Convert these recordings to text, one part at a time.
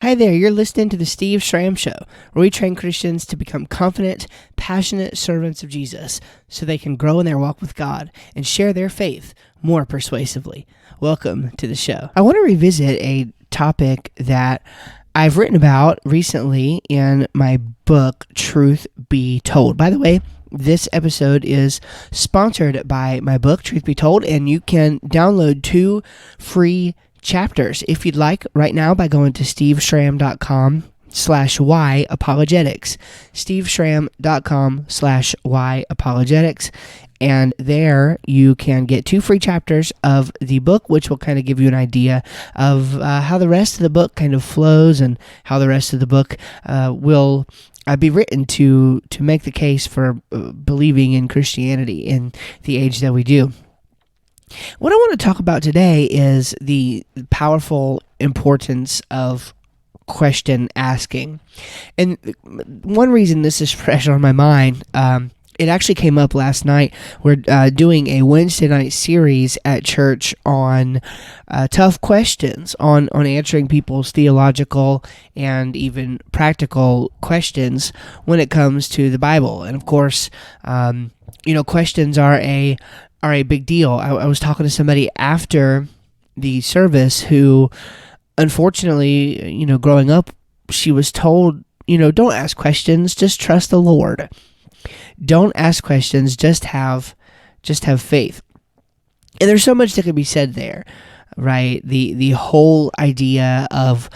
Hi there, you're listening to the Steve Schramm Show, where we train Christians to become confident, passionate servants of Jesus so they can grow in their walk with God and share their faith more persuasively. Welcome to the show. I want to revisit a topic that I've written about recently in my book, Truth Be Told. By the way, this episode is sponsored by my book, Truth Be Told, and you can download 2 free chapters if you'd like right now by going to steveschramm.com/y apologetics, steveschramm.com/y apologetics, and there you can get 2 free chapters of the book, which will kind of give you an idea of how the rest of the book kind of flows and how the rest of the book will be written to make the case for believing in Christianity in the age that we do. What I want to talk about today is the powerful importance of question asking. And one reason this is fresh on my mind, it actually came up last night. We're doing a Wednesday night series at church on tough questions, on answering people's theological and even practical questions when it comes to the Bible. And of course, questions are a big deal. I was talking to somebody after the service who, unfortunately, growing up, she was told, don't ask questions, just trust the Lord. Don't ask questions, just have faith. And there's so much that can be said there, right? The whole idea of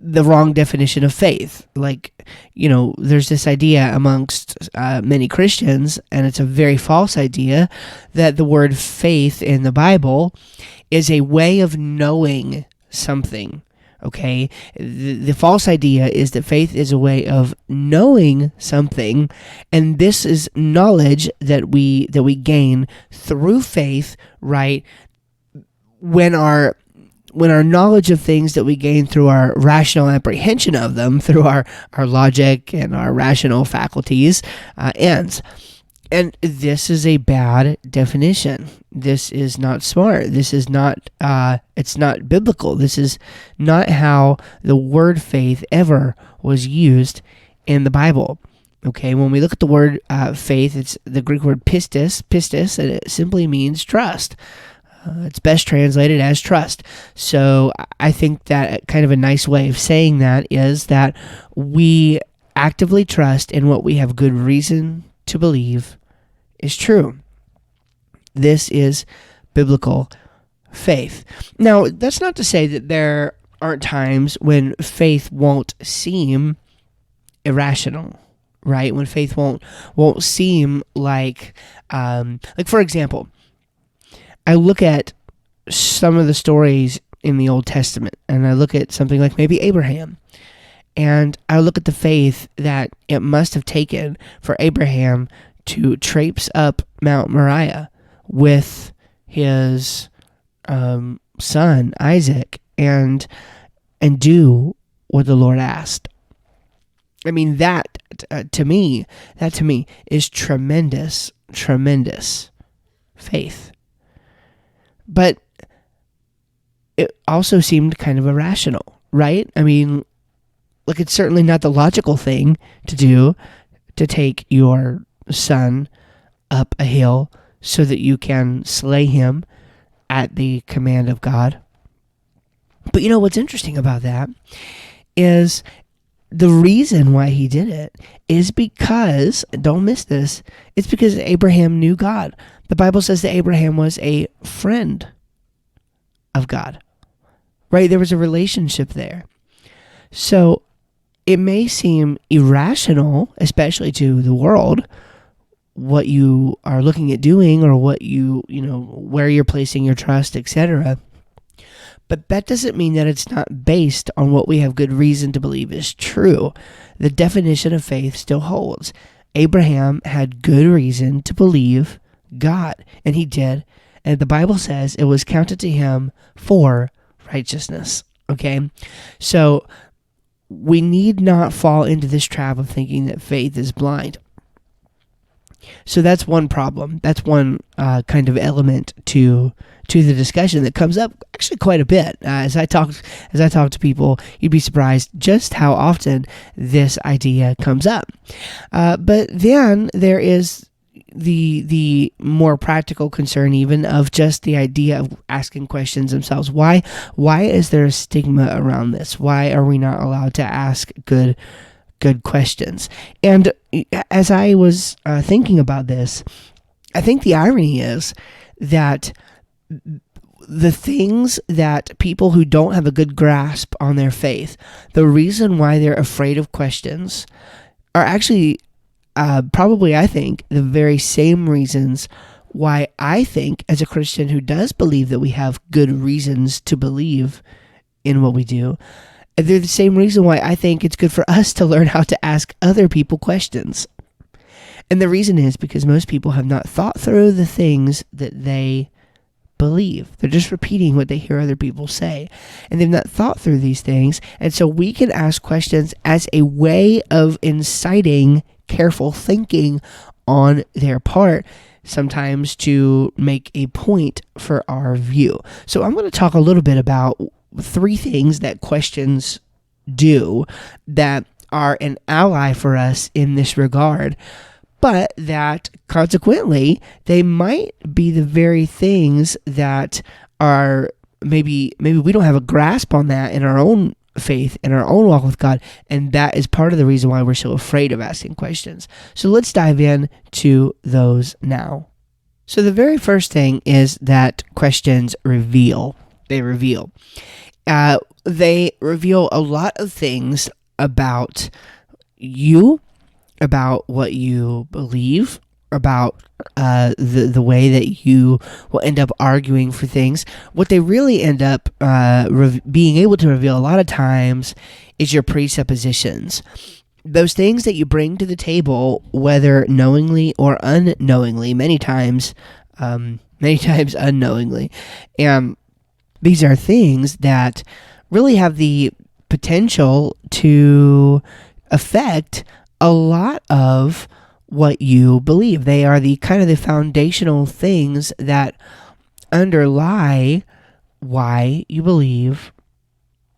the wrong definition of faith. There's this idea amongst many Christians, and it's a very false idea, that the word faith in the Bible is a way of knowing something. Okay? The false idea is that faith is a way of knowing something, and this is knowledge that we gain through faith, right? When our knowledge of things that we gain through our rational apprehension of them, through our logic and our rational faculties, ends. And this is a bad definition. This is not smart. This is not, it's not biblical. This is not how the word faith ever was used in the Bible. Okay, when we look at the word faith, it's the Greek word pistis, and it simply means trust. It's best translated as trust. So I think that kind of a nice way of saying that is that we actively trust in what we have good reason to believe is true. This is biblical faith. Now, that's not to say that there aren't times when faith won't seem irrational, right? When faith won't seem like for example, I look at some of the stories in the Old Testament, and I look at something like maybe Abraham, and I look at the faith that it must have taken for Abraham to traipse up Mount Moriah with his son Isaac and do what the Lord asked. I mean, that to me is tremendous faith. But it also seemed kind of irrational, right? I mean, it's certainly not the logical thing to do, to take your son up a hill so that you can slay him at the command of God. But what's interesting about that is the reason why he did it is because, don't miss this, it's because Abraham knew God. The Bible says that Abraham was a friend of God, right? There was a relationship there. So it may seem irrational, especially to the world, what you are looking at doing or what where you're placing your trust, etc. But that doesn't mean that it's not based on what we have good reason to believe is true. The definition of faith still holds. Abraham had good reason to believe God, and he did. And the Bible says it was counted to him for righteousness. Okay? So we need not fall into this trap of thinking that faith is blind. So that's one problem. That's one kind of element to the discussion that comes up actually quite a bit. As I talk to people, you'd be surprised just how often this idea comes up. But then there is the more practical concern even of just the idea of asking questions themselves. Why is there a stigma around this? Why are we not allowed to ask good questions? And as I was thinking about this, I think the irony is that the things that people who don't have a good grasp on their faith, the reason why they're afraid of questions are actually probably, I think, the very same reasons why I think, as a Christian who does believe that we have good reasons to believe in what we do, they're the same reason why I think it's good for us to learn how to ask other people questions. And the reason is because most people have not thought through the things that they believe. They're just repeating what they hear other people say. And they've not thought through these things. And so we can ask questions as a way of inciting careful thinking on their part, sometimes to make a point for our view. So I'm going to talk a little bit about 3 things that questions do that are an ally for us in this regard, but that consequently they might be the very things that are maybe we don't have a grasp on that in our own faith, in our own walk with God, and that is part of the reason why we're so afraid of asking questions. So let's dive in to those now. So the very first thing is that questions reveal. They reveal. They reveal a lot of things about you, about what you believe, about the way that you will end up arguing for things. What they really end up being able to reveal a lot of times is your presuppositions. Those things that you bring to the table, whether knowingly or unknowingly, many times unknowingly. And these are things that really have the potential to affect a lot of what you believe. They are the kind of the foundational things that underlie why you believe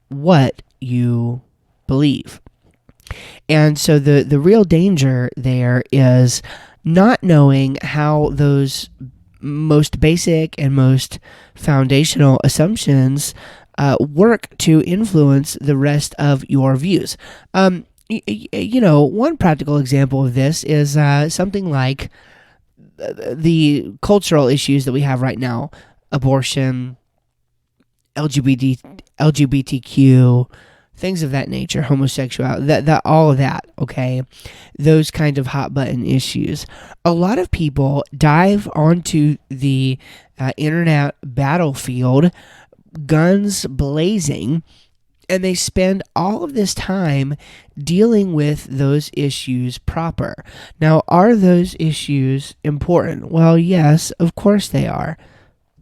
what you believe. And so the real danger there is not knowing how those most basic and most foundational assumptions work to influence the rest of your views. One practical example of this is something like the cultural issues that we have right now: abortion, LGBTQ, things of that nature, homosexuality, that all of that, okay? Those kind of hot button issues. A lot of people dive onto the internet battlefield, guns blazing, and they spend all of this time dealing with those issues proper. Now, are those issues important? Well, yes, of course they are.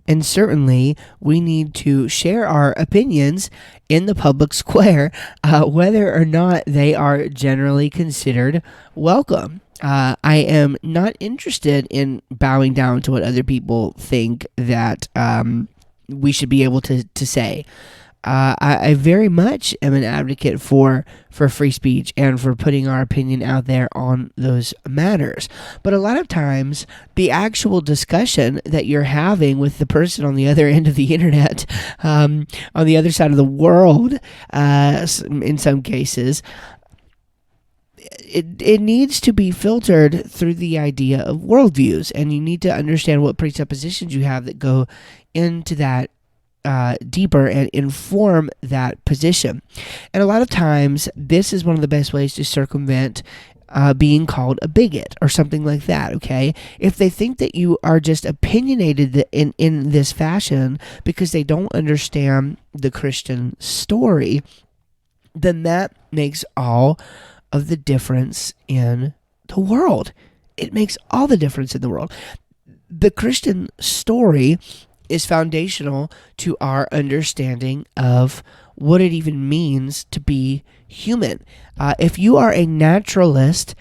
And certainly, we need to share our opinions in the public square, whether or not they are generally considered welcome. I am not interested in bowing down to what other people think that we should be able to say. I very much am an advocate for free speech and for putting our opinion out there on those matters. But a lot of times, the actual discussion that you're having with the person on the other end of the internet, on the other side of the world, in some cases, it needs to be filtered through the idea of worldviews, and you need to understand what presuppositions you have that go into that deeper and inform that position. And a lot of times, this is one of the best ways to circumvent being called a bigot or something like that, okay? If they think that you are just opinionated in this fashion because they don't understand the Christian story, then that makes all of the difference in the world. It makes all the difference in the world. The Christian story is foundational to our understanding of what it even means to be human. If you are a naturalist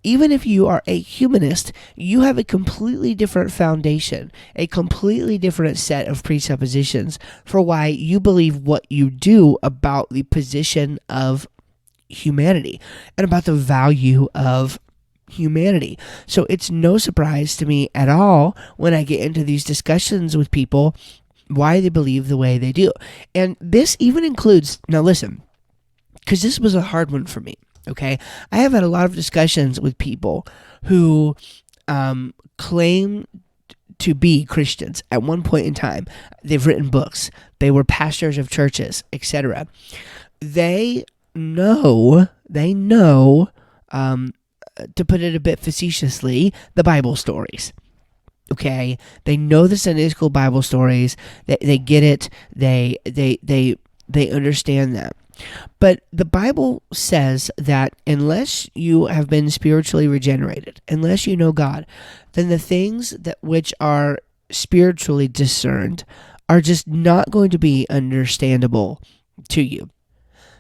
even if you are a humanist, you have a completely different foundation, a completely different set of presuppositions for why you believe what you do about the position of humanity and about the value of humanity. So it's no surprise to me at all when I get into these discussions with people why they believe the way they do. And this even includes, now listen, because this was a hard one for me. Okay, I have had a lot of discussions with people who claim to be Christians at one point in time. They've written books, they were pastors of churches, etc. They know, to put it a bit facetiously, the Bible stories. Okay, they know the Sunday school Bible stories. They get it. They understand that. But the Bible says that unless you have been spiritually regenerated, unless you know God, then the things that which are spiritually discerned are just not going to be understandable to you.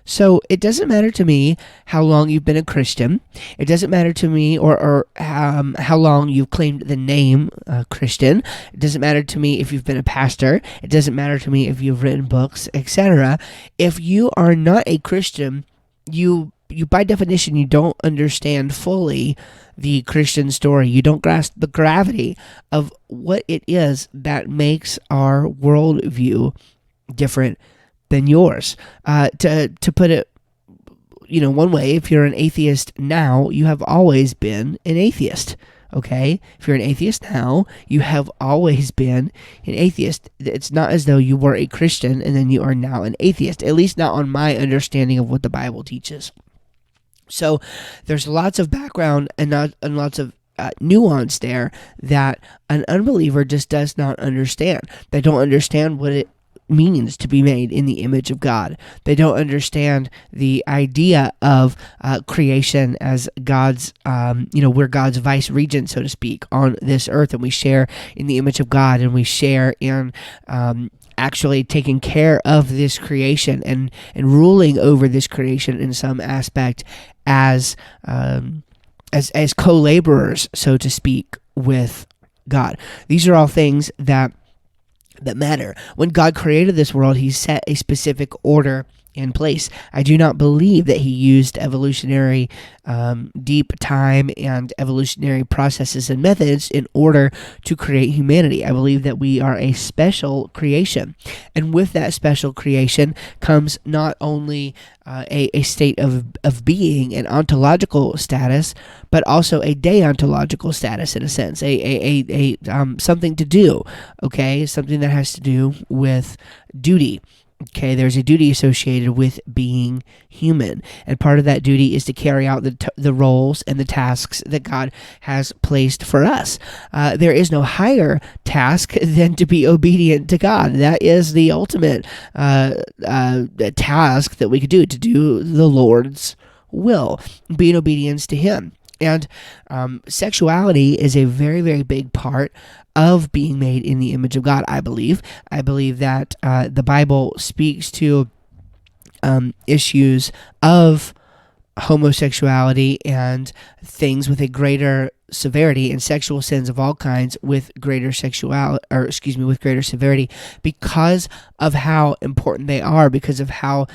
So it doesn't matter to me how long you've been a Christian. It doesn't matter to me or how long you've claimed the name Christian. It doesn't matter to me if you've been a pastor. It doesn't matter to me if you've written books, etc. If you are not a Christian, you by definition, you don't understand fully the Christian story. You don't grasp the gravity of what it is that makes our worldview different than yours. To put it, one way, if you're an atheist now, you have always been an atheist. Okay? If you're an atheist now, you have always been an atheist. It's not as though you were a Christian and then you are now an atheist, at least not on my understanding of what the Bible teaches. So there's lots of background and lots of nuance there that an unbeliever just does not understand. They don't understand what it means to be made in the image of God. They don't understand the idea of creation as God's, we're God's vice regent, so to speak, on this earth, and we share in the image of God, and we share in actually taking care of this creation and ruling over this creation in some aspect as co-laborers, so to speak, with God. These are all things that matter. When God created this world, he set a specific order in place. I do not believe that he used evolutionary deep time and evolutionary processes and methods in order to create humanity. I believe that we are a special creation. And with that special creation comes not only a state of being, an ontological status, but also a deontological status, in a sense, a something to do, okay, something that has to do with duty. Okay, there's a duty associated with being human, and part of that duty is to carry out the roles and the tasks that God has placed for us. There is no higher task than to be obedient to God. That is the ultimate task that we could do, to do the Lord's will, be in obedience to Him. And sexuality is a very, very big part of being made in the image of God, I believe. I believe that the Bible speaks to issues of homosexuality and things with a greater severity, and sexual sins of all kinds with greater severity, because of how important they are, because of how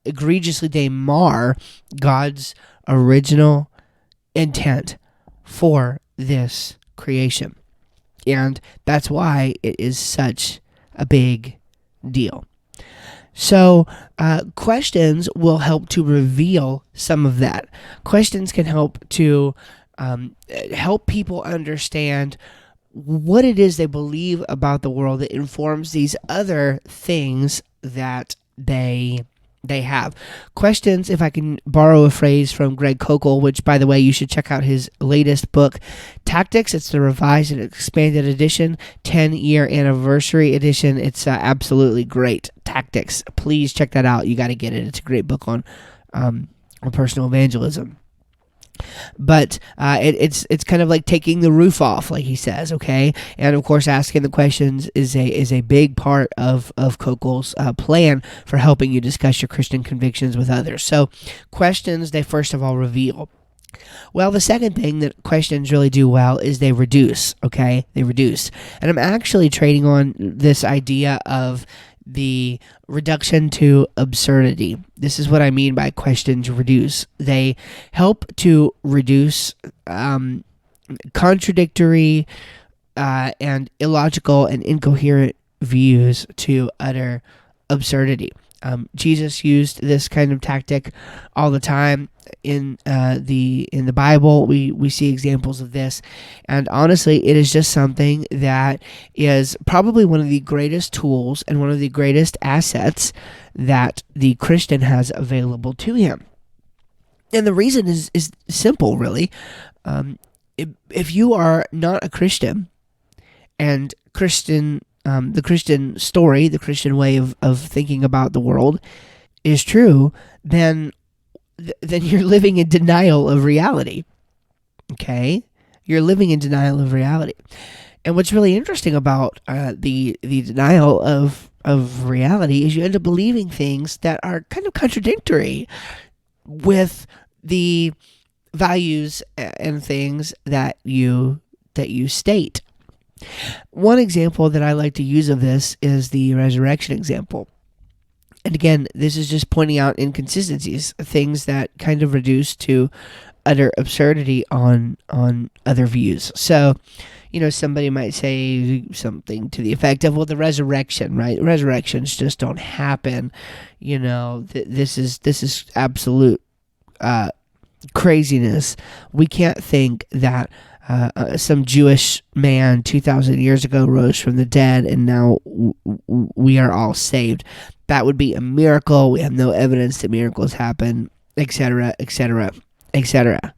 egregiously they mar God's original intent for this creation. And that's why it is such a big deal. So questions will help to reveal some of that. Questions can help to help people understand what it is they believe about the world that informs these other things that they have. Questions, if I can borrow a phrase from Greg Koukl, which, by the way, you should check out his latest book, Tactics. It's the revised and expanded edition, 10-year anniversary edition. It's absolutely great. Tactics. Please check that out. You got to get it. It's a great book on personal evangelism. But it's kind of like taking the roof off, like he says, okay? And of course, asking the questions is a big part of Kokel's plan for helping you discuss your Christian convictions with others. So questions, they first of all reveal. Well, the second thing that questions really do well is they reduce, okay? They reduce. And I'm actually trading on this idea of the reduction to absurdity. This is what I mean by questions reduce. They help to reduce contradictory and illogical and incoherent views to utter absurdity. Jesus used this kind of tactic all the time in the Bible. We see examples of this, and honestly, it is just something that is probably one of the greatest tools and one of the greatest assets that the Christian has available to him. And the reason is simple, really. If you are not a Christian, and the Christian story, the Christian way of thinking about the world is true, then you're living in denial of reality. Okay? You're living in denial of reality. And what's really interesting about the denial of reality is you end up believing things that are kind of contradictory with the values and things that you state. One example that I like to use of this is the resurrection example. And again, this is just pointing out inconsistencies, things that kind of reduce to utter absurdity on other views. So, somebody might say something to the effect of, well, the resurrection, right? Resurrections just don't happen. This is absolute craziness. We can't think that some Jewish man 2,000 years ago rose from the dead and now we are all saved. That would be a miracle. We have no evidence that miracles happen, etc., etc., etc.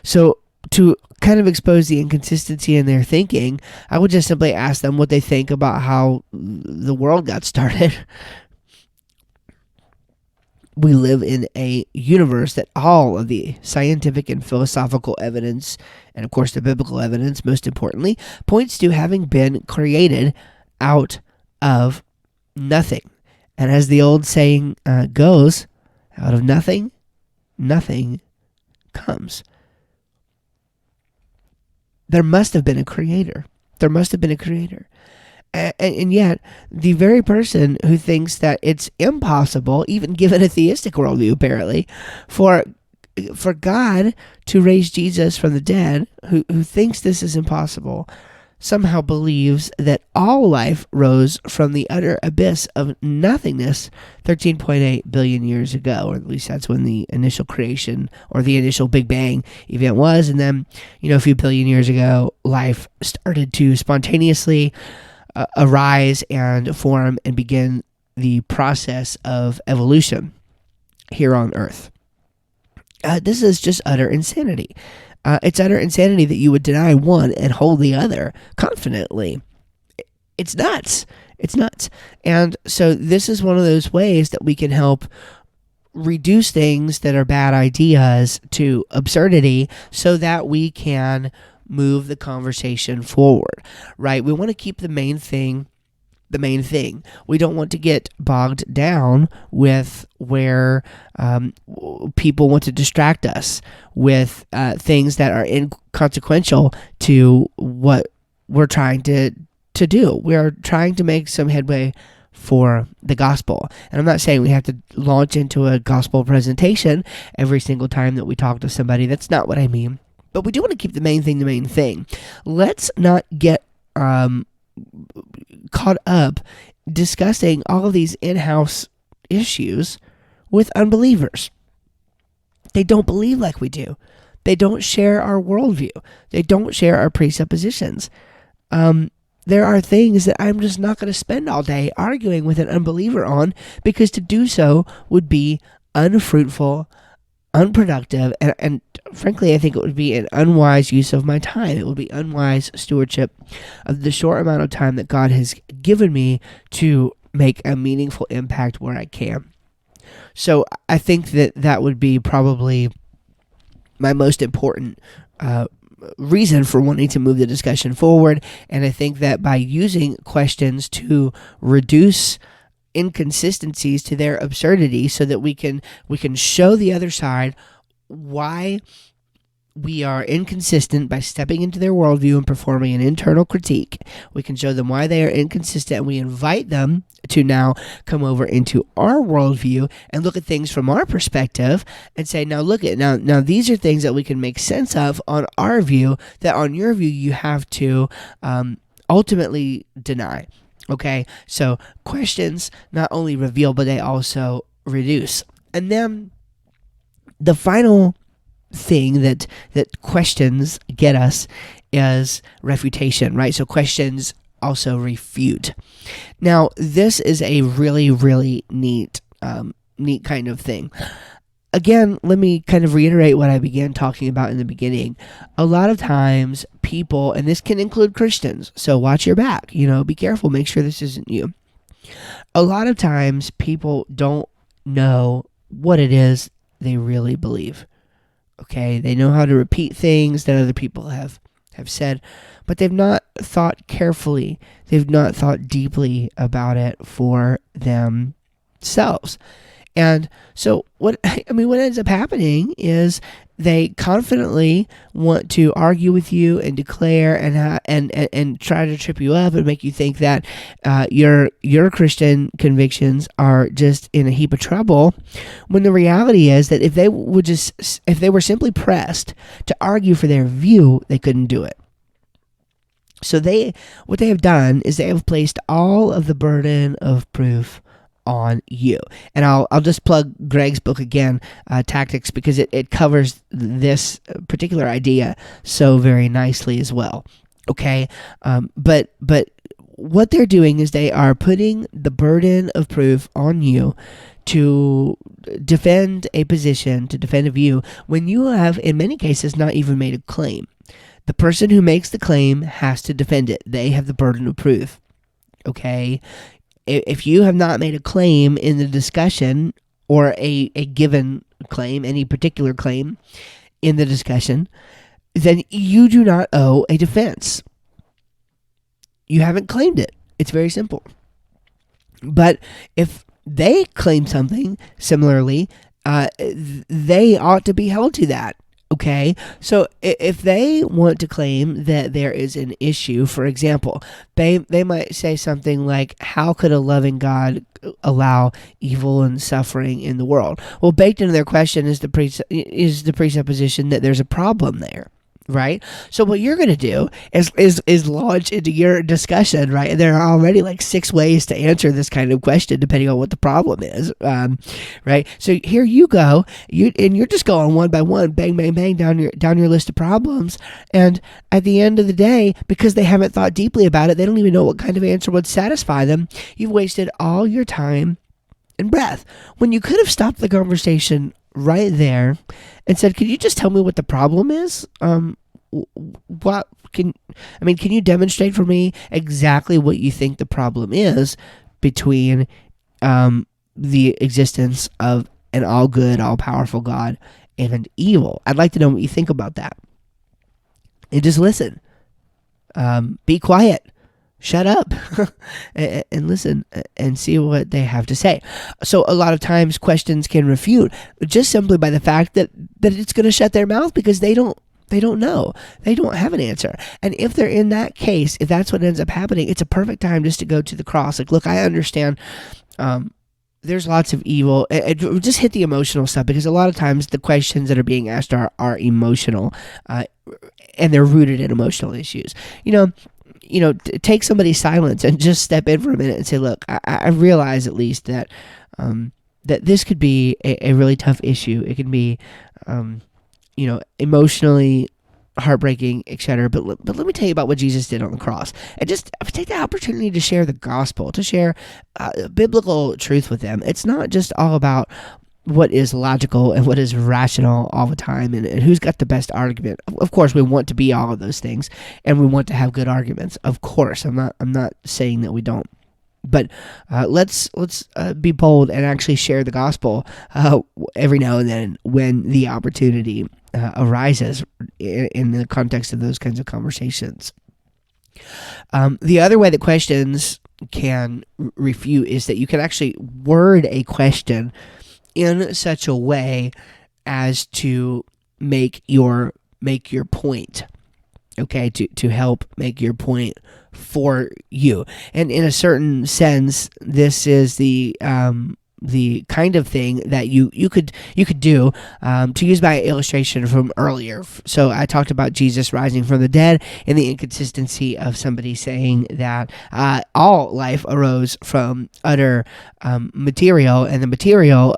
So to kind of expose the inconsistency in their thinking, I would just simply ask them what they think about how the world got started. We live in a universe that all of the scientific and philosophical evidence, and of course the biblical evidence, most importantly, points to having been created out of nothing. And as the old saying goes, out of nothing, nothing comes. There must have been a creator. There must have been a creator. And yet, the very person who thinks that it's impossible, even given a theistic worldview, apparently, for God to raise Jesus from the dead, who thinks this is impossible, somehow believes that all life rose from the utter abyss of nothingness 13.8 billion years ago, or at least that's when the initial creation or the initial Big Bang event was. And then, a few billion years ago, life started to spontaneously arise and form and begin the process of evolution here on Earth. This is just utter insanity. It's utter insanity that you would deny one and hold the other confidently. It's nuts. It's nuts. And so this is one of those ways that we can help reduce things that are bad ideas to absurdity so that we can move the conversation forward, right? We want to keep the main thing the main thing. We don't want to get bogged down with where people want to distract us with things that are inconsequential to what we're trying to do. We are trying to make some headway for the gospel. And I'm not saying we have to launch into a gospel presentation every single time that we talk to somebody. That's not what I mean. But we do want to keep the main thing the main thing. Let's not get caught up discussing all of these in-house issues with unbelievers. They don't believe like we do. They don't share our worldview. They don't share our presuppositions. There are things that I'm just not going to spend all day arguing with an unbeliever on, because to do so would be unfruitful, unproductive, and frankly, I think it would be an unwise use of my time. It would be unwise stewardship of the short amount of time that God has given me to make a meaningful impact where I can. So I think that would be probably my most important reason for wanting to move the discussion forward. And I think that by using questions to reduce inconsistencies to their absurdity, so that we can show the other side why we are inconsistent by stepping into their worldview and performing an internal critique. We can show them why they are inconsistent, and we invite them to now come over into our worldview and look at things from our perspective and say, now look at now these are things that we can make sense of on our view that on your view you have to ultimately deny. Okay, so questions not only reveal, but they also reduce. And then the final thing that questions get us is refutation, right? So questions also refute. Now, this is a really, really neat kind of thing. Again, let me kind of reiterate what I began talking about in the beginning. A lot of times people, and this can include Christians, so watch your back, be careful, make sure this isn't you. A lot of times people don't know what it is they really believe. Okay, they know how to repeat things that other people have said, but they've not thought carefully. They've not thought deeply about it for themselves. And so what ends up happening is they confidently want to argue with you and declare and try to trip you up and make you think that your Christian convictions are just in a heap of trouble, when the reality is that if they were simply pressed to argue for their view, they couldn't do it. So what they have done is they have placed all of the burden of proof on you. And I'll just plug Greg's book again, Tactics, because it covers this particular idea so very nicely as well. Okay, but what they're doing is they are putting the burden of proof on you to defend a position, to defend a view, when you have, in many cases, not even made a claim. The person who makes the claim has to defend it. They have the burden of proof. Okay? If you have not made a claim in the discussion, or a given claim, any particular claim in the discussion, then you do not owe a defense. You haven't claimed it. It's very simple. But if they claim something similarly, they ought to be held to that. Okay, so if they want to claim that there is an issue, for example, they might say something like, how could a loving God allow evil and suffering in the world? Well, baked into their question is the presupposition that there's a problem there. Right? So what you're going to do is launch into your discussion, right? And there are already like 6 ways to answer this kind of question, depending on what the problem is, right? So here you go, you're just going one by one, bang, bang, bang, down your list of problems. And at the end of the day, because they haven't thought deeply about it, they don't even know what kind of answer would satisfy them. You've wasted all your time and breath when you could have stopped the conversation right there and said, "Can you just tell me what the problem is? Can you demonstrate for me exactly what you think the problem is between the existence of an all good, all powerful God and evil? I'd like to know what you think about that." And just listen. Be quiet. Shut up and listen and see what they have to say. So a lot of times questions can refute just simply by the fact that it's going to shut their mouth, because they don't know. They don't have an answer. And if they're in that case, if that's what ends up happening, it's a perfect time just to go to the cross. Like, look, I understand there's lots of evil. Just hit the emotional stuff, because a lot of times the questions that are being asked are emotional, and they're rooted in emotional issues. Take somebody's silence and just step in for a minute and say, look, I realize at least that that this could be a really tough issue. It can be, emotionally heartbreaking, etc. But let me tell you about what Jesus did on the cross, and just take the opportunity to share the gospel, to share biblical truth with them. It's not just all about what is logical and what is rational all the time, and who's got the best argument. Of course, we want to be all of those things, and we want to have good arguments. Of course, I'm not saying that we don't. But let's be bold and actually share the gospel every now and then when the opportunity arises in the context of those kinds of conversations. The other way that questions can refute is that you can actually word a question in such a way as to make your point, okay, to help make your point for you. And in a certain sense, this is the kind of thing that you could do, to use my illustration from earlier. So I talked about Jesus rising from the dead and the inconsistency of somebody saying that all life arose from utter material, and the material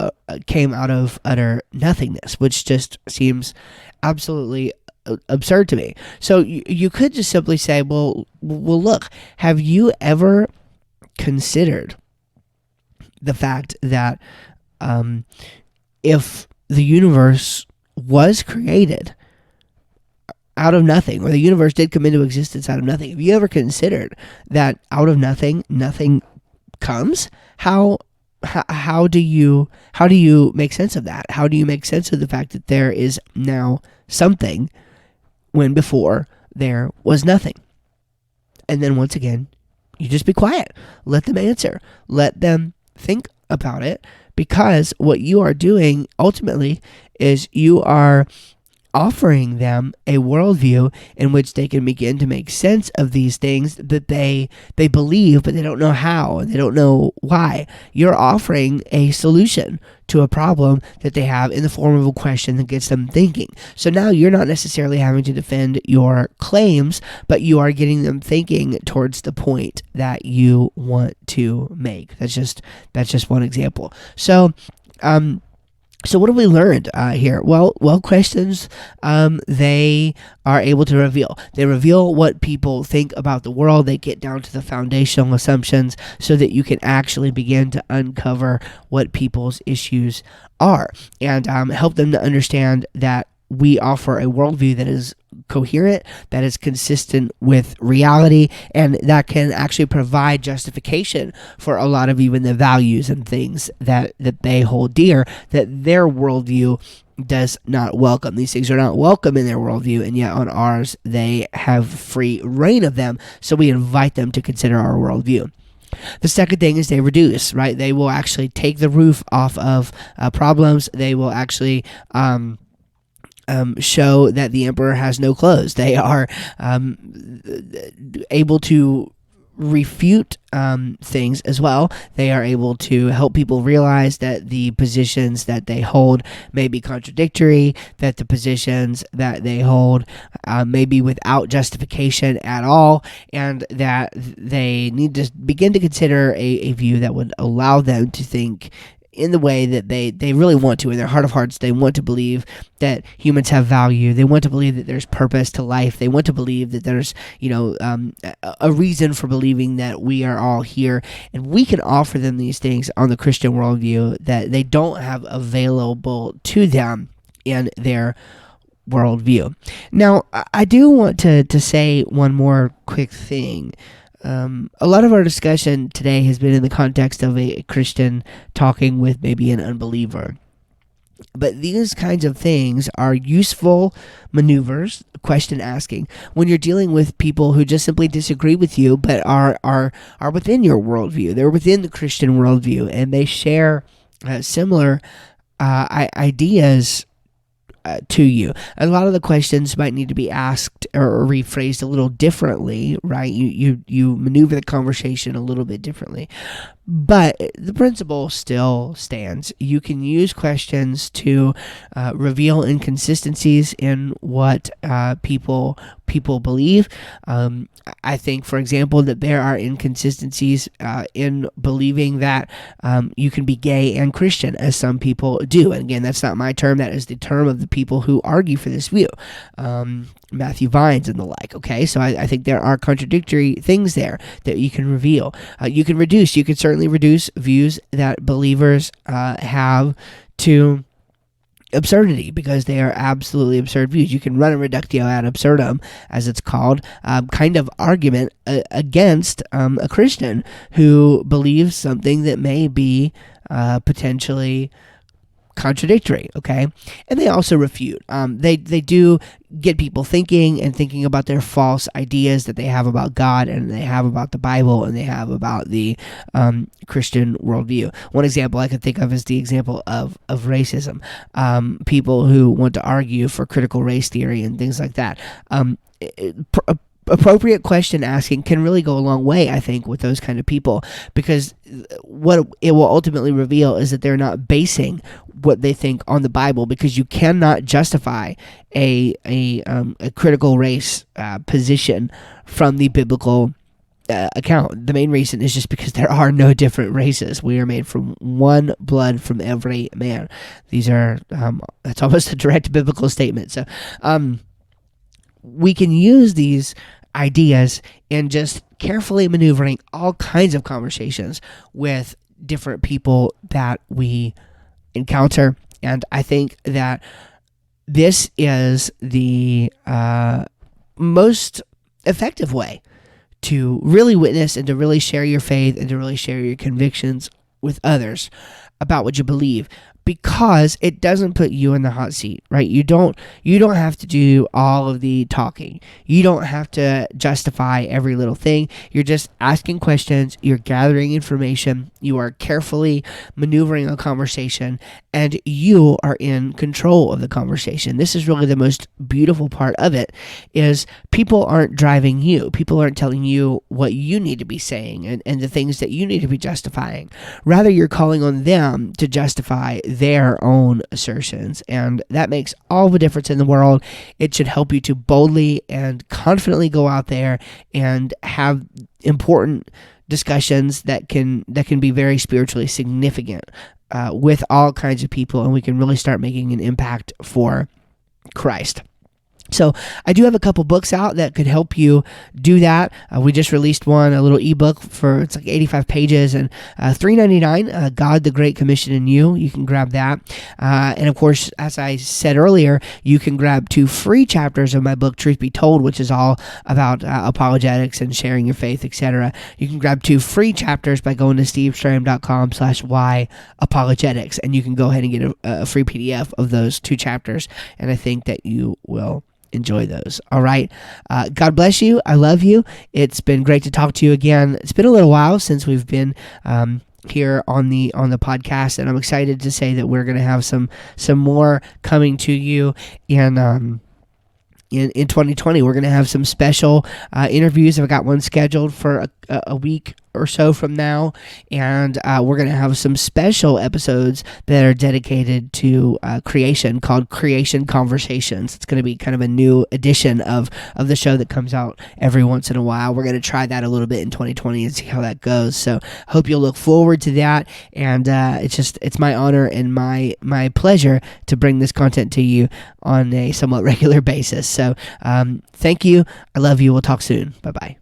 came out of utter nothingness, which just seems absolutely absurd to me. So you could just simply say, well, look, have you ever considered the fact that if the universe was created out of nothing, or the universe did come into existence out of nothing, have you ever considered that out of nothing, nothing comes? How do you make sense of that? How do you make sense of the fact that there is now something when before there was nothing? And then once again, you just be quiet. Let them answer. Let them think about it, because what you are doing ultimately is you are offering them a worldview in which they can begin to make sense of these things that they believe, but they don't know how, and they don't know why. You're offering a solution to a problem that they have in the form of a question that gets them thinking. So now you're not necessarily having to defend your claims, but you are getting them thinking towards the point that you want to make. That's just one example. So what have we learned here? Well, questions, they are able to reveal. They reveal what people think about the world. They get down to the foundational assumptions so that you can actually begin to uncover what people's issues are, and help them to understand that we offer a worldview that is coherent, that is consistent with reality, and that can actually provide justification for a lot of even the values and things that they hold dear, that their worldview does not welcome. These things are not welcome in their worldview, and yet on ours, they have free reign of them, so we invite them to consider our worldview. The second thing is they reduce, right? They will actually take the roof off of problems. They will actually show that the emperor has no clothes. They are able to refute things as well. They are able to help people realize that the positions that they hold may be contradictory, that the positions that they hold may be without justification at all, and that they need to begin to consider a view that would allow them to think in the way that they really want to. In their heart of hearts, they want to believe that humans have value. They want to believe that there's purpose to life. They want to believe that there's, a reason for believing that we are all here. And we can offer them these things on the Christian worldview that they don't have available to them in their worldview. Now, I do want to say one more quick thing. A lot of our discussion today has been in the context of a Christian talking with maybe an unbeliever. But these kinds of things are useful maneuvers, question asking, when you're dealing with people who just simply disagree with you, but are within your worldview. They're within the Christian worldview, and they share similar ideas to you. A lot of the questions might need to be asked or rephrased a little differently, right? You maneuver the conversation a little bit differently, but the principle still stands. You can use questions to reveal inconsistencies in what people believe. I think, for example, that there are inconsistencies in believing that you can be gay and Christian, as some people do. And again, that's not my term. That is the term of the people who argue for this view. Matthew Vines and the like. Okay, so I think there are contradictory things there that you can reveal. You can reduce. You can certainly reduce views that believers have to absurdity, because they are absolutely absurd views. You can run a reductio ad absurdum, as it's called, kind of argument against a Christian who believes something that may be potentially contradictory, okay? And they also refute. They do get people thinking about their false ideas that they have about God, and they have about the Bible, and they have about the Christian worldview. One example I could think of is the example of racism. People who want to argue for critical race theory and things like that. Appropriate question asking can really go a long way, I think, with those kind of people, because what it will ultimately reveal is that they're not basing what they think on the Bible, because you cannot justify a critical race position from the biblical account. The main reason is just because there are no different races. We are made from one blood from every man. These are that's almost a direct biblical statement. So we can use these ideas in just carefully maneuvering all kinds of conversations with different people that we encounter. And I think that this is the most effective way to really witness and to really share your faith and to really share your convictions with others about what you believe, because it doesn't put you in the hot seat, right? You don't have to do all of the talking. You don't have to justify every little thing. You're just asking questions. You're gathering information. You are carefully maneuvering a conversation, and you are in control of the conversation. This is really the most beautiful part of it, is people aren't driving you. People aren't telling you what you need to be saying and the things that you need to be justifying. Rather, you're calling on them to justify their own assertions, and that makes all the difference in the world. It should help you to boldly and confidently go out there and have important discussions that can be very spiritually significant with all kinds of people, and we can really start making an impact for Christ. So I do have a couple books out that could help you do that. We just released one, a little ebook it's like 85 pages and $3.99, God, the Great Commission in You. You can grab that. And of course, as I said earlier, you can grab 2 free chapters of my book, Truth Be Told, which is all about apologetics and sharing your faith, etc. You can grab 2 free chapters by going to stevestram.com/whyapologetics, and you can go ahead and get a free PDF of those 2 chapters. And I think that you will enjoy those. All right. God bless you. I love you. It's been great to talk to you again. It's been a little while since we've been here on the podcast, and I'm excited to say that we're going to have some more coming to you in 2020. We're going to have some special interviews. I've got one scheduled for a week or so from now, and we're going to have some special episodes that are dedicated to creation, called Creation Conversations. It's going to be kind of a new edition of the show that comes out every once in a while. We're going to try that a little bit in 2020 and see how that goes. So hope you'll look forward to that, and it's my honor and my pleasure to bring this content to you on a somewhat regular basis. So thank you. I love you. We'll talk soon. Bye-bye.